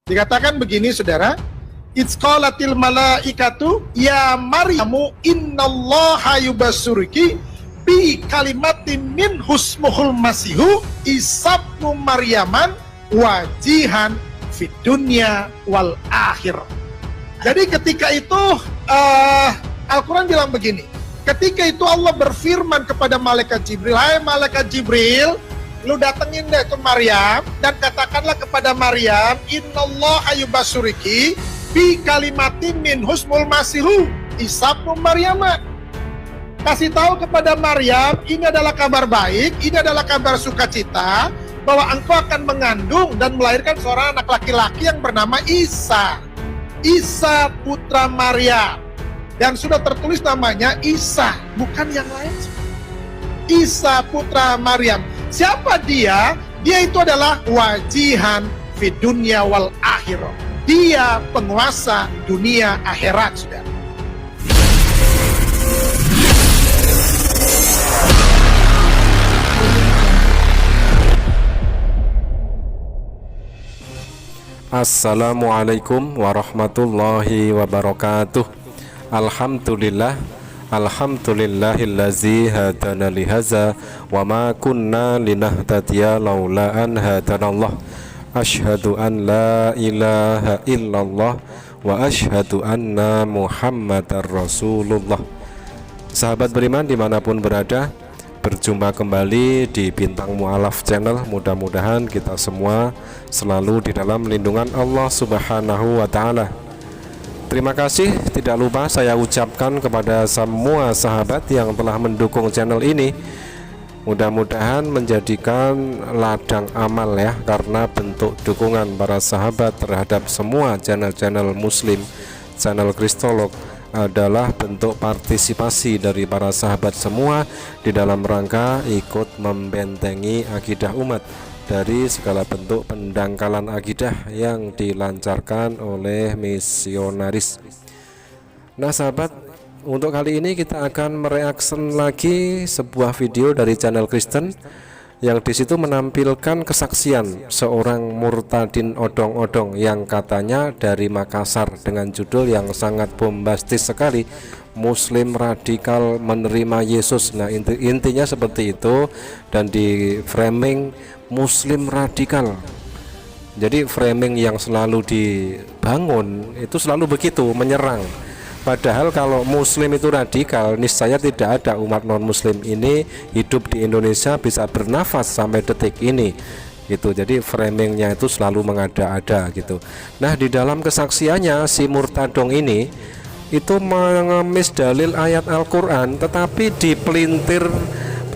Dikatakan begini saudara, Itzqalatil malaikatu ya Maryamu innallaha yubassuruki bi kalimatin min husmuhul masihu isabnu Maryaman wajihan fid dunya wal akhir. Jadi ketika itu Al-Quran bilang begini, ketika itu Allah berfirman kepada malaikat Jibril, hai malaikat Jibril, lu datengin deh ke Maryam dan katakanlah kepada Maryam, innallaha yubassuriki bi kalimatin min husmul masihu isabnu Maryama. Kasih tahu kepada Maryam, ini adalah kabar baik, ini adalah kabar sukacita, bahwa engkau akan mengandung dan melahirkan seorang anak laki-laki yang bernama Isa. Isa putra Maryam. Dan sudah tertulis namanya Isa, bukan yang lain. Isa putra Maryam. Siapa dia? Dia itu adalah wajihan fid dunya wal akhirah. Dia penguasa dunia akhirat, saudara. Assalamualaikum warahmatullahi wabarakatuh. Alhamdulillahillazi hadana lihaza wa ma kunna linahtadiya laula an hadanallah. Asyhadu an la ilaha illallah wa asyhadu anna muhammadar rasulullah. Sahabat beriman dimanapun berada, berjumpa kembali di Bintang Mu'alaf Channel. Mudah-mudahan kita semua selalu di dalam lindungan Allah Subhanahu wa Ta'ala. Terima kasih tidak lupa saya ucapkan kepada semua sahabat yang telah mendukung channel ini. Mudah-mudahan menjadikan ladang amal ya, karena bentuk dukungan para sahabat terhadap semua channel-channel muslim, channel Kristolog adalah bentuk partisipasi dari para sahabat semua di dalam rangka ikut membentengi akidah umat dari segala bentuk pendangkalan akidah yang dilancarkan oleh misionaris. Nah sahabat, untuk kali ini kita akan mereaction lagi sebuah video dari channel Kristen yang disitu menampilkan kesaksian seorang murtadin odong-odong yang katanya dari Makassar dengan judul yang sangat bombastis sekali, Muslim radikal menerima Yesus. Nah intinya seperti itu, dan di framing Muslim radikal. Jadi framing yang selalu dibangun itu selalu begitu, menyerang. Padahal kalau muslim itu radikal, niscaya tidak ada umat non muslim ini hidup di Indonesia bisa bernafas sampai detik ini gitu. Jadi framingnya itu selalu mengada-ada gitu. Nah di dalam kesaksiannya si murtadong ini itu mengemis dalil ayat Al-Quran, tetapi dipelintir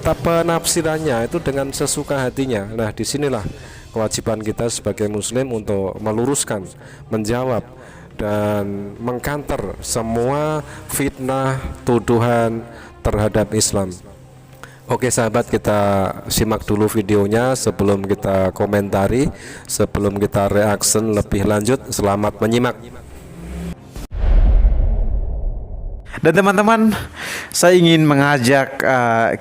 penafsirannya itu dengan sesuka hatinya. Nah disinilah kewajiban kita sebagai muslim untuk meluruskan, menjawab dan mengkanter semua fitnah tuduhan terhadap Islam. Oke sahabat, kita simak dulu videonya sebelum kita komentari, sebelum kita reaction lebih lanjut. Selamat menyimak. Dan teman-teman, saya ingin mengajak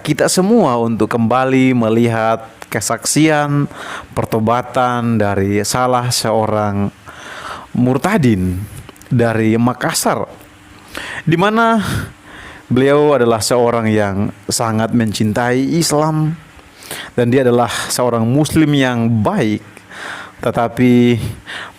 kita semua untuk kembali melihat kesaksian pertobatan dari salah seorang murtadin dari Makassar, di mana beliau adalah seorang yang sangat mencintai Islam dan dia adalah seorang muslim yang baik. Tetapi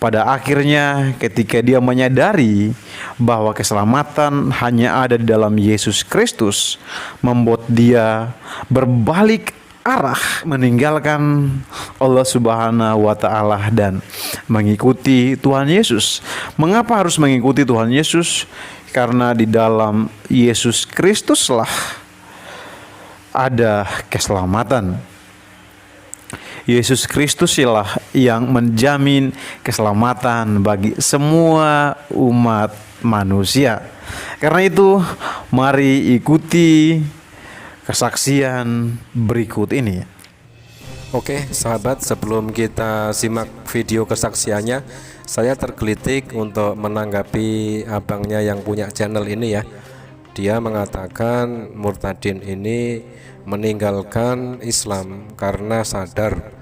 pada akhirnya ketika dia menyadari bahwa keselamatan hanya ada di dalam Yesus Kristus, membuat dia berbalik arah, meninggalkan Allah Subhanahu wa Ta'ala dan mengikuti Tuhan Yesus. Mengapa harus mengikuti Tuhan Yesus? Karena di dalam Yesus Kristuslah ada keselamatan. Yesus Kristus ialah yang menjamin keselamatan bagi semua umat manusia. Karena itu, mari ikuti kesaksian berikut ini. Oke sahabat, sebelum kita simak video kesaksiannya, saya tergelitik untuk menanggapi abangnya yang punya channel ini ya. Dia mengatakan murtadin ini meninggalkan Islam karena sadar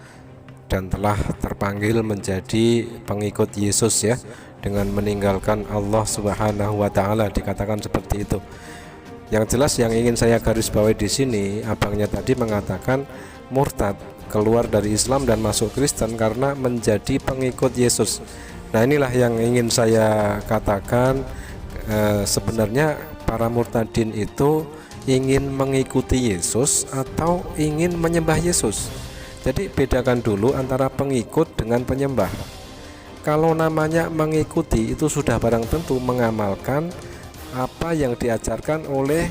dan telah terpanggil menjadi pengikut Yesus ya, dengan meninggalkan Allah Subhanahu wa taala, dikatakan seperti itu. Yang jelas yang ingin saya garis bawahi di sini, abangnya tadi mengatakan murtad, keluar dari Islam dan masuk Kristen karena menjadi pengikut Yesus. Nah, inilah yang ingin saya katakan, sebenarnya para murtadin itu ingin mengikuti Yesus atau ingin menyembah Yesus. Jadi bedakan dulu antara pengikut dengan penyembah. Kalau namanya mengikuti itu sudah barang tentu mengamalkan apa yang diajarkan oleh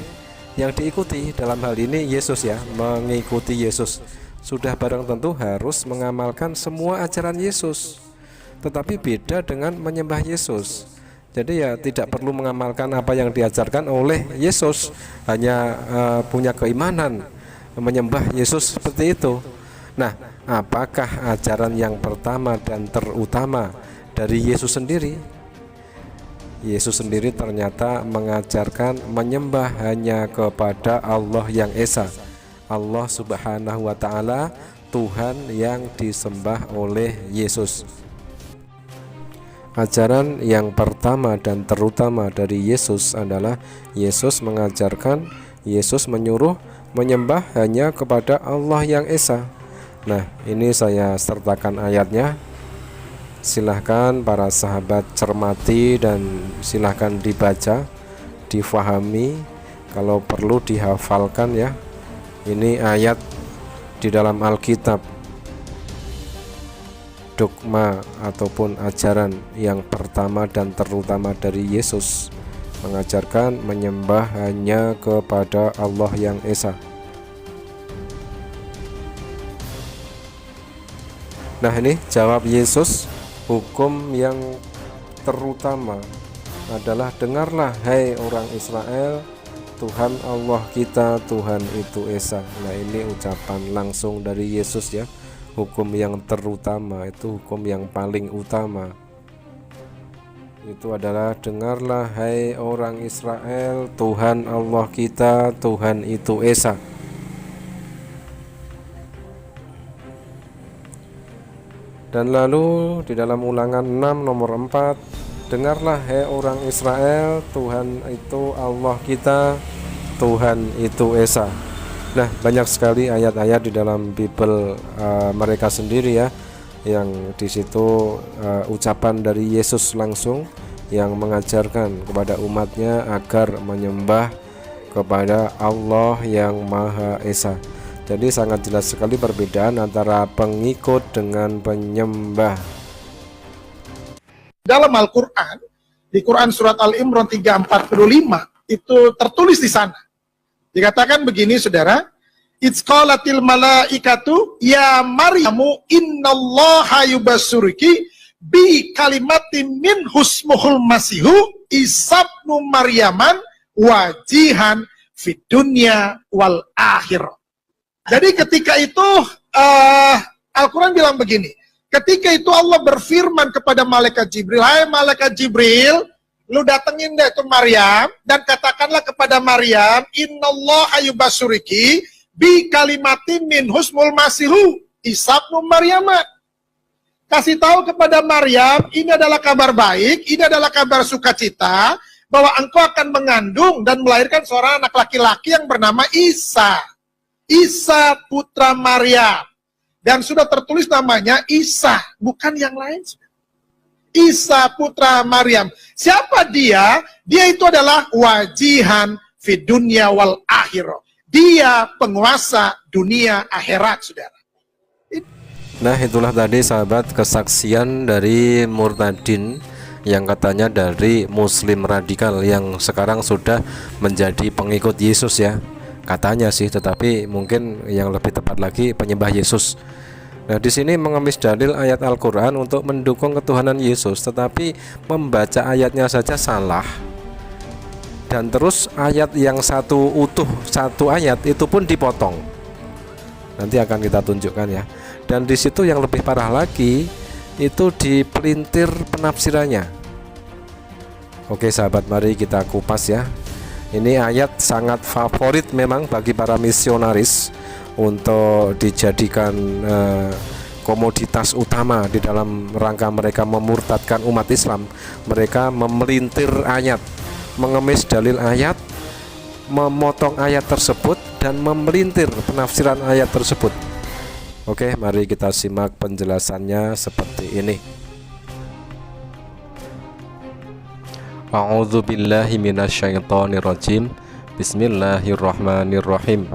yang diikuti, dalam hal ini Yesus ya, mengikuti Yesus. Sudah barang tentu harus mengamalkan semua ajaran Yesus. Tetapi beda dengan menyembah Yesus. Jadi ya tidak perlu mengamalkan apa yang diajarkan oleh Yesus, hanya punya keimanan menyembah Yesus seperti itu. Nah, apakah ajaran yang pertama dan terutama dari Yesus sendiri? Yesus sendiri ternyata mengajarkan menyembah hanya kepada Allah yang Esa, Allah Subhanahu wa taala, Tuhan yang disembah oleh Yesus. Ajaran yang pertama dan terutama dari Yesus adalah Yesus mengajarkan, Yesus menyuruh menyembah hanya kepada Allah yang Esa. Nah, ini saya sertakan ayatnya. Silahkan para sahabat cermati dan silahkan dibaca, difahami, kalau perlu dihafalkan ya. Ini ayat di dalam Alkitab, dogma ataupun ajaran yang pertama dan terutama dari Yesus, mengajarkan menyembah hanya kepada Allah yang Esa. Nah, ini jawab Yesus. Hukum yang terutama adalah, dengarlah hai orang Israel, Tuhan Allah kita, Tuhan itu Esa. Nah, ini ucapan langsung dari Yesus ya. Hukum yang terutama itu hukum yang paling utama. Itu adalah, dengarlah hai orang Israel, Tuhan Allah kita, Tuhan itu Esa. Dan lalu di dalam Ulangan 6 nomor 4, dengarlah hai orang Israel, Tuhan itu Allah kita, Tuhan itu Esa. Nah, banyak sekali ayat-ayat di dalam Bible mereka sendiri ya, yang di situ ucapan dari Yesus langsung yang mengajarkan kepada umatnya agar menyembah kepada Allah yang Maha Esa. Jadi sangat jelas sekali perbedaan antara pengikut dengan penyembah. Dalam Al-Quran, di Quran surat Al-Imran 3:45 itu tertulis di sana. Dikatakan begini, saudara, It's qalatil malaikatu ya Maryamu innallaha yubassuruki bi kalimatin min husmuhul masihu Isa ibnu Maryaman wajihan fid dunya wal akhirah. Jadi ketika itu Al-Quran bilang begini, ketika itu Allah berfirman kepada malaikat Jibril, hai malaikat Jibril, lu datengin deh ke Maryam dan katakanlah kepada Maryam, innallaha yubassuriki bi kalimatin min husmul masihu Isa ibnu Maryam. Kasih tahu kepada Maryam, ini adalah kabar baik, ini adalah kabar sukacita, bahwa engkau akan mengandung dan melahirkan seorang anak laki-laki yang bernama Isa. Isa putra Maryam. Dan sudah tertulis namanya Isa, bukan yang lain. Isa putra Maryam. Siapa dia? Dia itu adalah wajihan fid dunya wal akhirah. Dia penguasa dunia akhirat, saudara. Nah, itulah tadi sahabat kesaksian dari murtadin yang katanya dari muslim radikal yang sekarang sudah menjadi pengikut Yesus ya. Katanya sih, tetapi mungkin yang lebih tepat lagi penyembah Yesus. Nah, di sini mengemis dalil ayat Al-Quran untuk mendukung ketuhanan Yesus, tetapi membaca ayatnya saja salah. Dan terus ayat yang satu utuh, satu ayat itu pun dipotong. Nanti akan kita tunjukkan ya. Dan di situ yang lebih parah lagi, itu dipelintir penafsirannya. Oke sahabat, mari kita kupas ya. Ini ayat sangat favorit memang bagi para misionaris untuk dijadikan komoditas utama di dalam rangka mereka memurtadkan umat Islam. Mereka memelintir ayat, mengemis dalil ayat, memotong ayat tersebut dan memelintir penafsiran ayat tersebut. Oke, mari kita simak penjelasannya seperti ini. A'udzu billahi minasyaitonir rajim. Bismillahirrahmanirrahim.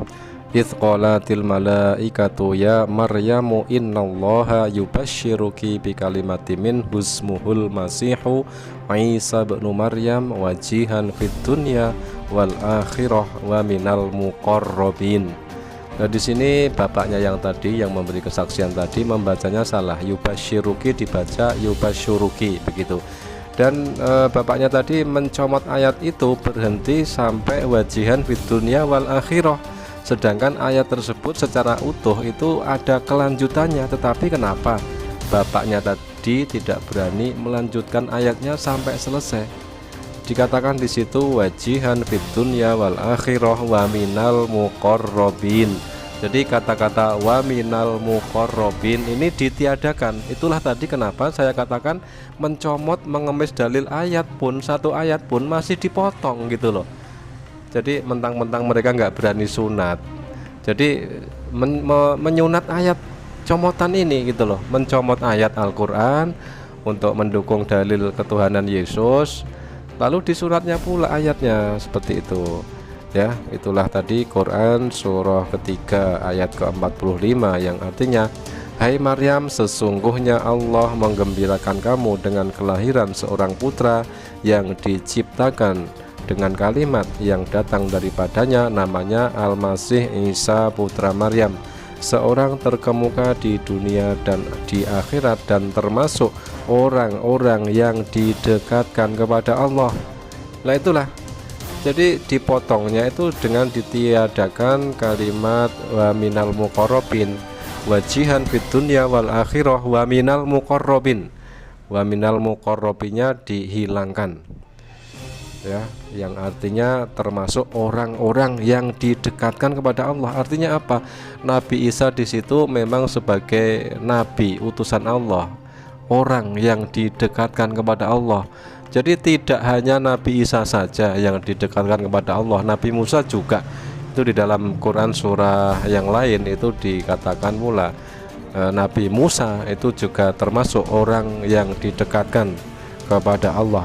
Idz qalatil malaikatu ya Maryamu innallaha yubashshiruki bikalimatin minhu ismuhul masihu Isa ibnu Maryam wajihan fid dunya wal akhirah wa minal muqarrabin. Nah, di sini bapaknya yang tadi yang memberi kesaksian tadi membacanya salah. Yubashshiruki dibaca yubasyuruki begitu. Dan bapaknya tadi mencomot ayat itu berhenti sampai wajihan fid dunya wal akhirah. Sedangkan ayat tersebut secara utuh itu ada kelanjutannya, tetapi kenapa bapaknya tadi tidak berani melanjutkan ayatnya sampai selesai? Dikatakan di situ wajihan fid dunya wal akhirah wa minal muqarrabin. Jadi kata-kata wa minal muqarrabin ini ditiadakan. Itulah tadi kenapa saya katakan mencomot mengemis dalil ayat pun, satu ayat pun masih dipotong gitu loh. Jadi mentang-mentang mereka nggak berani sunat, jadi menyunat ayat comotan ini gitu loh, mencomot ayat Al-Quran untuk mendukung dalil ketuhanan Yesus, lalu disunatnya pula ayatnya seperti itu. Ya, itulah tadi Quran surah ketiga ayat ke-45 yang artinya, hai Maryam, sesungguhnya Allah menggembirakan kamu dengan kelahiran seorang putra yang diciptakan dengan kalimat yang datang daripadanya, namanya Al-Masih Isa putra Maryam, seorang terkemuka di dunia dan di akhirat dan termasuk orang-orang yang didekatkan kepada Allah. Nah itulah, jadi dipotongnya itu dengan ditiadakan kalimat wa minal muqarrabin, wajihan fid dunya wal akhirah wa minal muqarrabin. Wa minal muqarrabinnya dihilangkan, ya, yang artinya termasuk orang-orang yang didekatkan kepada Allah. Artinya apa? Nabi Isa di situ memang sebagai nabi utusan Allah, orang yang didekatkan kepada Allah. Jadi tidak hanya Nabi Isa saja yang didekatkan kepada Allah, Nabi Musa juga. Itu di dalam Quran surah yang lain itu dikatakan pula Nabi Musa itu juga termasuk orang yang didekatkan kepada Allah.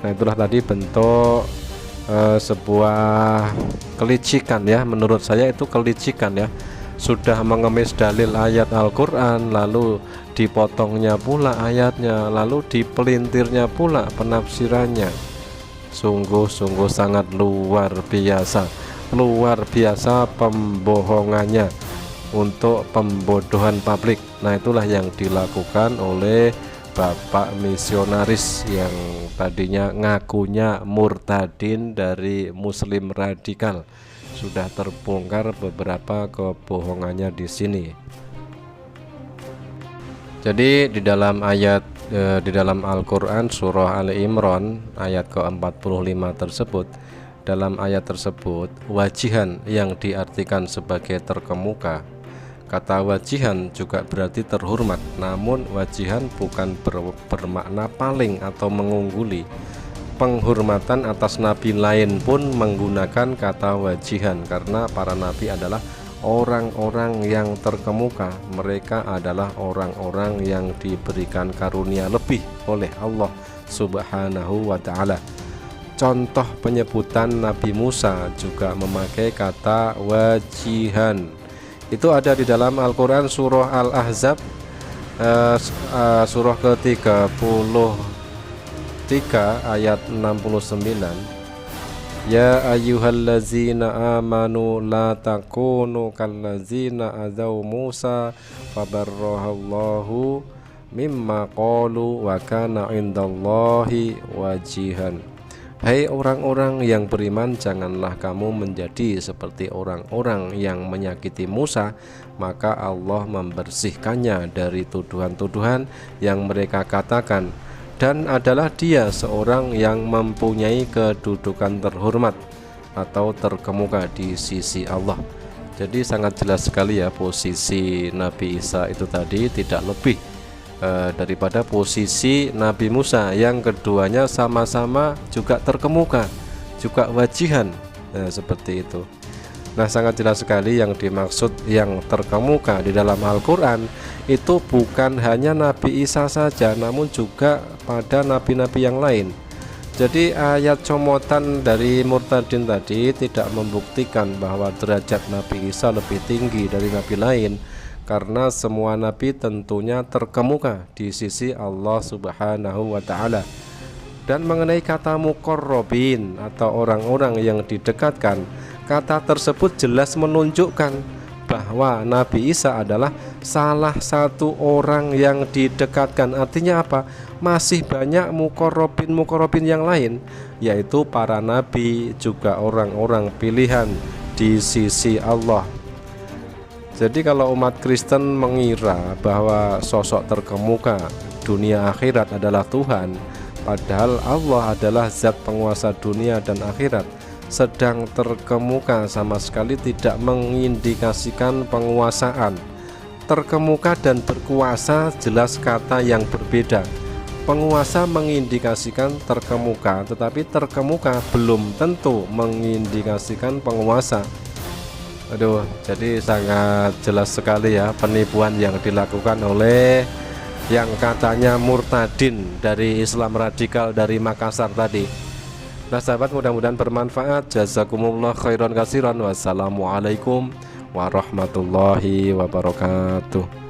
Nah itulah tadi bentuk sebuah kelicikan ya, menurut saya itu kelicikan ya. Sudah mengemis dalil ayat Al-Quran, lalu dipotongnya pula ayatnya, lalu dipelintirnya pula penafsirannya. Sungguh-sungguh sangat luar biasa pembohongannya untuk pembodohan publik. Nah itulah yang dilakukan oleh bapak misionaris yang tadinya ngakunya murtadin dari muslim radikal. Sudah terbongkar beberapa kebohongannya di sini. Jadi di dalam ayat di dalam Al-Qur'an surah Ali Imran ayat ke-45 tersebut, dalam ayat tersebut wajihan yang diartikan sebagai terkemuka. Kata wajihan juga berarti terhormat, namun wajihan bukan bermakna paling atau mengungguli. Penghormatan atas nabi lain pun menggunakan kata wajihan, karena para nabi adalah orang-orang yang terkemuka. Mereka adalah orang-orang yang diberikan karunia lebih oleh Allah Subhanahu wa ta'ala. Contoh penyebutan Nabi Musa juga memakai kata wajihan. Itu ada di dalam Al-Quran surah Al-Ahzab surah ke-33 ayat 69. Ya ayyuhallazina amanu la takunu kallazina adaw Musa fabarrahallahu mimma qalu wa kana indallahi wajihan. Hai orang-orang yang beriman, janganlah kamu menjadi seperti orang-orang yang menyakiti Musa, maka Allah membersihkannya dari tuduhan-tuduhan yang mereka katakan, dan adalah dia seorang yang mempunyai kedudukan terhormat atau terkemuka di sisi Allah. Jadi sangat jelas sekali ya posisi Nabi Isa itu tadi tidak lebih daripada posisi Nabi Musa, yang keduanya sama-sama juga terkemuka, juga wajihan, seperti itu. Nah, sangat jelas sekali yang dimaksud yang terkemuka di dalam Al-Quran itu bukan hanya Nabi Isa saja, namun juga pada nabi-nabi yang lain. Jadi ayat comotan dari Murtadin tadi tidak membuktikan bahwa derajat Nabi Isa lebih tinggi dari nabi lain, karena semua nabi tentunya terkemuka di sisi Allah Subhanahu wa Ta'ala. Dan mengenai kata muqarrabin atau orang-orang yang didekatkan, kata tersebut jelas menunjukkan bahwa Nabi Isa adalah salah satu orang yang didekatkan. Artinya apa? Masih banyak muqarrabin yang lain, yaitu para nabi, juga orang-orang pilihan di sisi Allah. Jadi kalau umat Kristen mengira bahwa sosok terkemuka dunia akhirat adalah Tuhan, padahal Allah adalah zat penguasa dunia dan akhirat, sedang terkemuka sama sekali tidak mengindikasikan penguasaan. Terkemuka dan berkuasa jelas kata yang berbeda. Penguasa mengindikasikan terkemuka, tetapi terkemuka belum tentu mengindikasikan penguasa. Aduh, jadi sangat jelas sekali ya penipuan yang dilakukan oleh yang katanya murtadin dari Islam radikal dari Makassar tadi. Nah sahabat, mudah-mudahan bermanfaat. Jazakumullah khairan katsiran. Wassalamualaikum warahmatullahi wabarakatuh.